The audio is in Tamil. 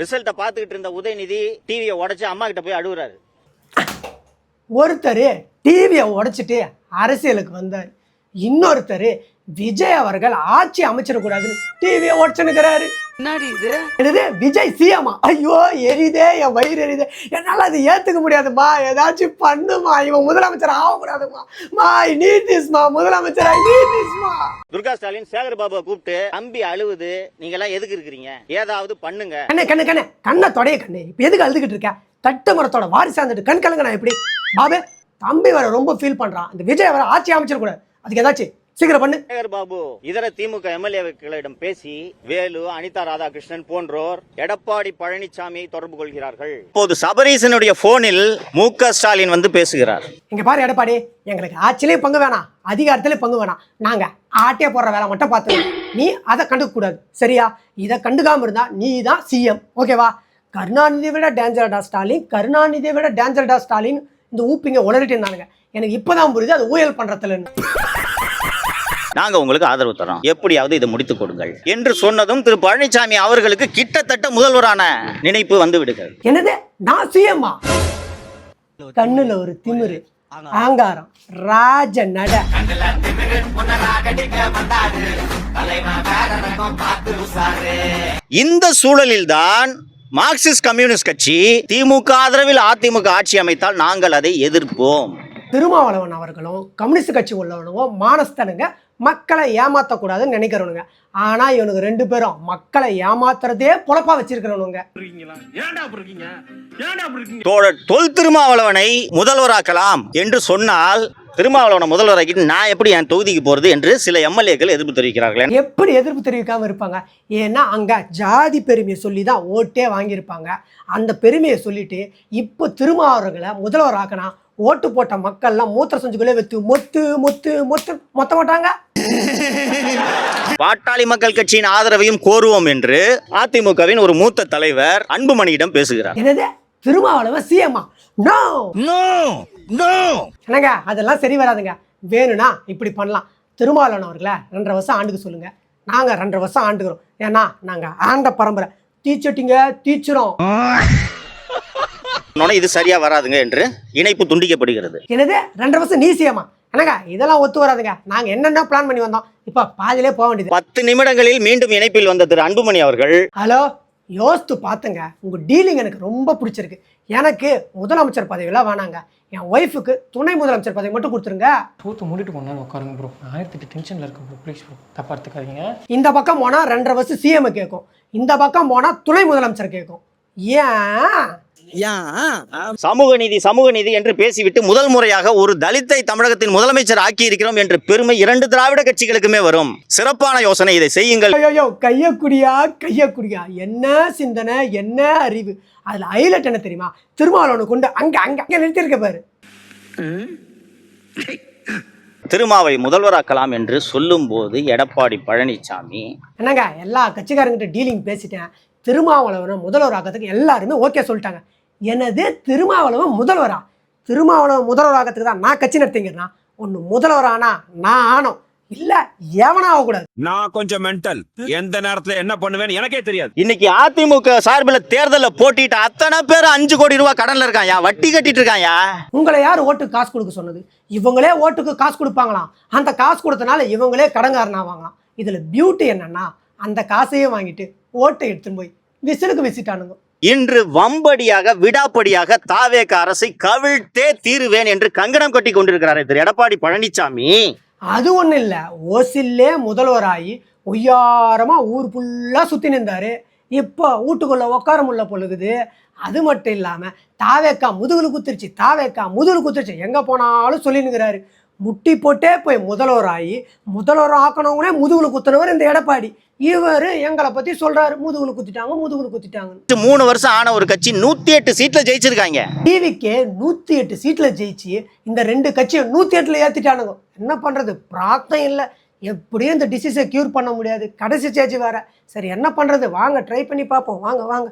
ரிசல்ட்ட பாத்துக்கிட்டு இருந்த உதயநிதி டிவியை உடைச்சு அம்மா கிட்ட போய் அழுகுறாரு. ஒருத்தர் டிவியை உடைச்சிட்டு அரசியலுக்கு வந்தார், இன்னொருத்தர் விஜய் அவர்கள் ஆட்சி அமைச்சிடக்கூடாதுன்னு டிவியை உடைச்சுக்கிறாரு. என்னது விஜய் சிஎம்மா? ஐயோ எரிதே, என் வயிறு எரிதே, என்னால அது ஏத்துக்க முடியாதுமா, ஏதாச்சும் பண்ணுமா, இவன் முதலமைச்சர் ஆகக்கூடாதுமா, மா நீதிஸ்மா, முதலமைச்சர் நீதிஸ்மா. துர்கா ஸ்டாலின் சேகர் பாபுவை கூப்பிட்டு தம்பி அழுவுது, நீங்க எல்லாம் எதுக்கு இருக்கிறீங்க, ஏதாவது பண்ணுங்க. கண்ணை தொடைய கண்ணு, இப்ப எதுக்கு அழுதுகிட்டு இருக்க? தட்டு மரத்தோட வாரிசா இருந்துட்டு கண் கலங்க நான் எப்படி? பாபு தம்பி வர ரொம்ப ஃபீல் பண்றான், இந்த விஜய் வர ஆட்சி அமைச்சிடக்கூடாது, அதுக்கு ஏதாச்சும் சீக்கிரம் பண்ணு. சேகர் பாபு இதர திமுக எம்எல்ஏக்களிடம் பேசி வேலு, அனிதா ராதாகிருஷ்ணன் போன்றோர் எடப்பாடி பழனிசாமியை தொடர்பு கொள்கிறார்கள். இப்போது சபரீசனுடைய போனில் மு.க. ஸ்டாலின் வந்து பேசுகிறார். இங்க பாரு எடப்பாடி, எங்களுக்கு ஆட்சியிலே பங்கு வேணாம், அதிகாரத்திலே பங்கு வேணாம், நாங்க ஆட்டிய போடுற வேலை மட்டும் பார்த்து நீ அதை கண்டுக்க கூடாது, சரியா? இதை கண்டுக்காம இருந்தா நீ தான் சிஎம், ஓகேவா? கருணாநிதியை விட டேஞ்சரடா ஸ்டாலின், கருணாநிதியை விட டேஞ்சரடா ஸ்டாலின் இந்த ஊப்பிங்க உளறிட்டு இருந்தானுங்க. எனக்கு இப்பதான் புரியுது அது ஊழல் பண்றதுலன்னு. நாங்க உங்களுக்கு ஆதரவு தரோம், எப்படியாவது இதை முடித்துக் கொடுங்கள் என்று சொன்னதும் திரு பழனிசாமி அவர்களுக்கு கிட்டத்தட்ட முதல்வரான நினைப்பு வந்து விடுகிறது. என்னது நான் சிஎம்மா? கண்ணுல ஒரு திமிரு, ஆங்காரம், ராஜ நட. இந்த சூழலில் தான் மார்க்சிஸ்ட் கம்யூனிஸ்ட் கட்சி திமுக ஆதரவில் அதிமுக ஆட்சி அமைத்தால் நாங்கள் அதை எதிர்ப்போம். திருமாவளவன் அவர்களும் கம்யூனிஸ்ட் கட்சி உள்ளவனுங்க மானஸ்தனுங்க, மக்களை ஏமாத்தக்கூடாதுன்னு நினைக்கிறவனுங்க. ஆனா இவனுக்கு ரெண்டு பேரும் மக்களை ஏமாத்துறதே பொழப்பா வச்சிருக்கிறவனுங்க. தோழர் தொல் திருமாவளவனை முதல்வராக்கலாம் என்று சொன்னால் திருமாவளவனை முதல்வராக்கிட்டு நான் எப்படி என் தொகுதிக்கு போறது என்று சில எம்எல்ஏக்கள் எதிர்ப்பு தெரிவிக்கிறார்கள். எப்படி எதிர்ப்பு தெரிவிக்காம இருப்பாங்க? ஏன்னா அங்க ஜாதி பெருமையை சொல்லி தான் ஓட்டே வாங்கியிருப்பாங்க. அந்த பெருமையை சொல்லிட்டு இப்போ திருமாவளவர்களை முதல்வராக்கினா ஓட்டு போட்ட மக்கள்லாம் மூத்திர செஞ்சுக்குள்ளே வைத்து மொத்து மொத்து மொத்து மொத்த மாட்டாங்க. பாட்டாளி மக்கள் கட்சியின் ஆதரவையும் கோருவோம் என்று அதிமுகவின் ஒரு மூத்த தலைவர் அன்புமணியிடம் பேசுகிறார். என்னது திருமாவளவன் சிஎம்மா? No no no. என்னங்க அதெல்லாம் சரி வராதுங்க. வேணும்னா இப்படி பண்ணலாம், திருமாவளவன் அவர்களை 2.5 வருஷம் ஆண்டுக்கு சொல்லுங்க, நாங்க 2.5 வருஷம் ஆண்டுக்கிறோம். ஏன்னா நாங்க ஆண்ட பரம்பரை, தீச்சட்டிங்க தீச்சிரும். இது சரியா வராதுங்க என்று இணைப்பு துண்டிக்கப்படுகிறது. என்னது 2.5 வருஷம் நீ சிஎம்மா? என்னங்க இதெல்லாம் ஒத்து வராதுங்க, நாங்க என்னென்ன பிளான் பண்ணி வந்தோம், இப்ப பாதியிலே போக வேண்டியது. 10 நிமிடங்களில் மீண்டும் இணைப்பில் வந்த திரு அன்புமணி அவர்கள், ஹலோ, யோசித்து பார்த்துங்க, உங்க டீலிங் எனக்கு ரொம்ப பிடிச்சிருக்கு. எனக்கு முதலமைச்சர் பதவியெல்லாம் வேணாங்க, என் ஒய்ஃபுக்கு துணை முதலமைச்சர் பதவி மட்டும் கொடுத்துருங்க. தூத்து மூடிட்டு போனா உட்காருங்க ப்ரோ, 1008 டென்ஷன்ல இருக்கு ப்ரோ, ப்ளீஸ் ப்ரோ, தப்பா எடுத்துக்காதீங்க. இந்த பக்கம் போனா 2.5 வருஷம் சிஎம் கேட்கும், இந்த பக்கம் போனா துணை முதலமைச்சர் கேட்கும். சமூக நீதி என்று பேசிவிட்டு முதல் முறையாக ஒரு தலித்தை தமிழகத்தின் முதலமைச்சர் ஆக்கி இருக்கிறோம் என்ற பெருமை 2 திராவிட கட்சிகளுக்குமே வரும். சிறப்பான யோசனை, இதை செய்யுங்கள். கையக்குடியா, என்ன சிந்தனை, என்ன அறிவு. அதுல ஹைலைட் என்ன தெரியுமா? திருமாவளவனை கொண்டு அங்க அங்க அங்க நிறுத்திருக்க பாரு. திருமாவை முதல்வராக்கலாம் என்று சொல்லும் போது எடப்பாடி பழனிசாமி, என்னங்க எல்லா கட்சிக்காரங்கிட்ட டீலிங் பேசிட்டேன், திருமாவளவனை முதல்வராக்கிறதுக்கு எல்லாருமே ஓகே சொல்லிட்டாங்க. என்னது திருமாவளவன் முதல்வரா? திருமாவளவன் முதல்வராகிறதுக்கு தான் நான் கட்சி நடத்திங்கிறேன்னா, ஒன்று முதல்வரானா நான் ஆனோம், இல்ல எவனா ஆகக்கூடாது. நான் கொஞ்சம் மென்டல், எந்த நேரத்துல என்ன பண்ணுவேன்னு எனக்கே தெரியாது. இன்னைக்கு அதிமுக சார்பில் தேர்தலில் போட்டிட்டு அத்தனை பேர் 5 கோடி ரூபாய் கடன்ல இருக்காயா, வட்டி கட்டிட்டு இருக்காயா. உங்களை யார் ஓட்டுக்கு காசு கொடுக்க சொன்னது? இவங்களே ஓட்டுக்கு காசு கொடுப்பாங்களாம். அந்த காசு கொடுத்தனால இவங்களே கடன்காரனா வாங்கலாம். இதுல பியூட்டி என்னன்னா, அந்த காசையே வாங்கிட்டு ஓட்டை எடுத்துன்னு போய் விசிலுக்கு விசிட்டானுங்க. இன்று வம்படியாக விடாப்படியாக தாவேக அரசை கவிழ்த்தே தீருவேன் என்று கங்கணம் கட்டி கொண்டிருக்கிறார் திரு எடப்பாடி பழனிசாமி. அது ஒன்றும் இல்லை, ஓசில்லே முதல்வராகி ஒய்யாரமா ஊர் ஃபுல்லா சுத்தி நின்றாரு. இப்போ வீட்டுக்குள்ள உட்கார முடியல பொழுது. அது மட்டும் இல்லாம தாவேக்கா முதுகுல குத்துருச்சு, தாவேக்கா முதுகுல குத்துருச்சு, எங்க போனாலும் சொல்லினுங்கிறாரு. முட்டி போட்டே போய் முதல்வர் ஆக்கணவங்களே முதுகுல குத்துனவர் இந்த எடப்பாடி. இவரு எங்களை பத்தி சொல்றாரு, முதுகுல குத்திட்டாங்க. 3 வருஷம் ஆன ஒரு கட்சி 108 சீட்ல ஜெயிச்சிருக்காங்க. டிவிக்கே 108 சீட்ல ஜெயிச்சு இந்த 2 கட்சியை 108ல ஏத்திட்டானுங்க. என்ன பண்றது, பிரார்த்தம் இல்லை. எப்படியும் இந்த டிசீஸை கியூர் பண்ண முடியாது, கடைசி ஸ்டேஜ் வேற. சரி என்ன பண்றது, வாங்க ட்ரை பண்ணி பார்ப்போம், வாங்க.